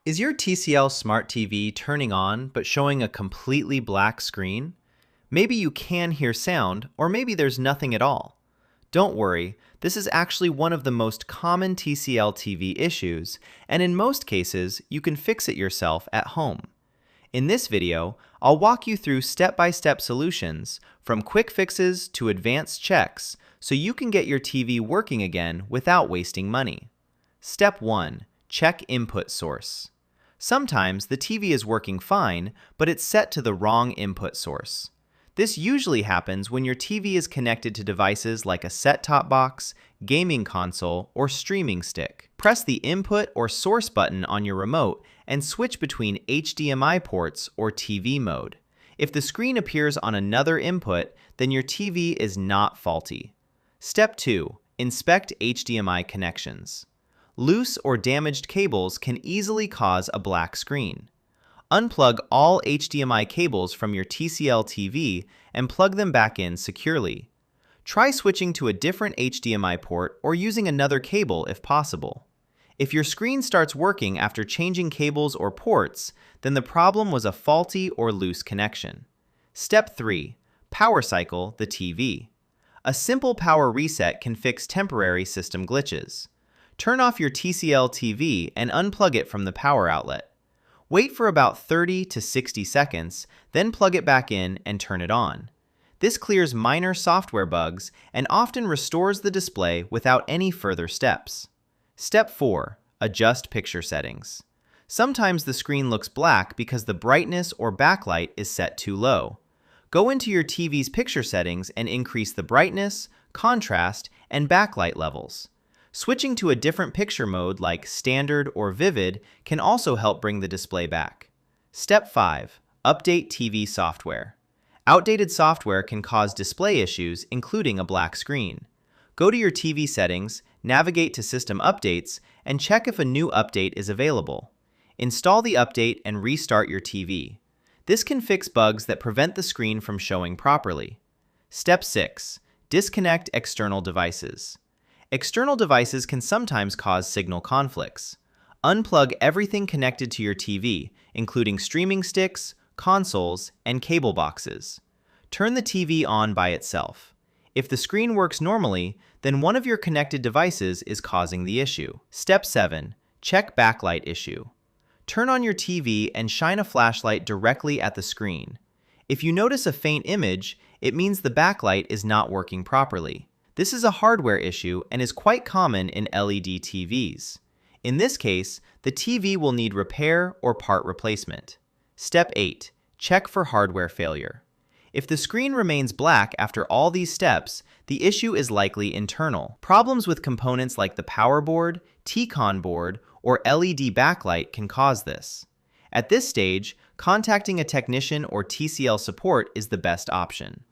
Is your TCL Smart TV turning on but showing a completely black screen? Maybe you can hear sound, or maybe there's nothing at all. Don't worry, this is actually one of the most common TCL TV issues, and in most cases, you can fix it yourself at home. In this video, I'll walk you through step-by-step solutions, from quick fixes to advanced checks, so you can get your TV working again without wasting money. Step 1. Check input source. Sometimes the TV is working fine, but it's set to the wrong input source. This usually happens when your TV is connected to devices like a set-top box, gaming console, or streaming stick. Press the input or source button on your remote and switch between HDMI ports or TV mode. If the screen appears on another input, then your TV is not faulty. Step 2. Inspect HDMI connections. Loose or damaged cables can easily cause a black screen. Unplug all HDMI cables from your TCL TV and plug them back in securely. Try switching to a different HDMI port or using another cable if possible. If your screen starts working after changing cables or ports, then the problem was a faulty or loose connection. Step 3. Power cycle the TV. A simple power reset can fix temporary system glitches. Turn off your TCL TV and unplug it from the power outlet. Wait for about 30 to 60 seconds, then plug it back in and turn it on. This clears minor software bugs and often restores the display without any further steps. Step 4. Adjust picture settings. Sometimes the screen looks black because the brightness or backlight is set too low. Go into your TV's picture settings and increase the brightness, contrast, and backlight levels. Switching to a different picture mode like standard or vivid can also help bring the display back. Step 5. Update TV software. Outdated software can cause display issues, including a black screen. Go to your TV settings, navigate to System Updates, and check if a new update is available. Install the update and restart your TV. This can fix bugs that prevent the screen from showing properly. Step 6. Disconnect external devices. External devices can sometimes cause signal conflicts. Unplug everything connected to your TV, including streaming sticks, consoles, and cable boxes. Turn the TV on by itself. If the screen works normally, then one of your connected devices is causing the issue. Step 7. Check backlight issue. Turn on your TV and shine a flashlight directly at the screen. If you notice a faint image, it means the backlight is not working properly. This is a hardware issue and is quite common in LED TVs. In this case, the TV will need repair or part replacement. Step 8. Check for hardware failure. If the screen remains black after all these steps, the issue is likely internal. Problems with components like the power board, T-Con board, or LED backlight can cause this. At this stage, contacting a technician or TCL support is the best option.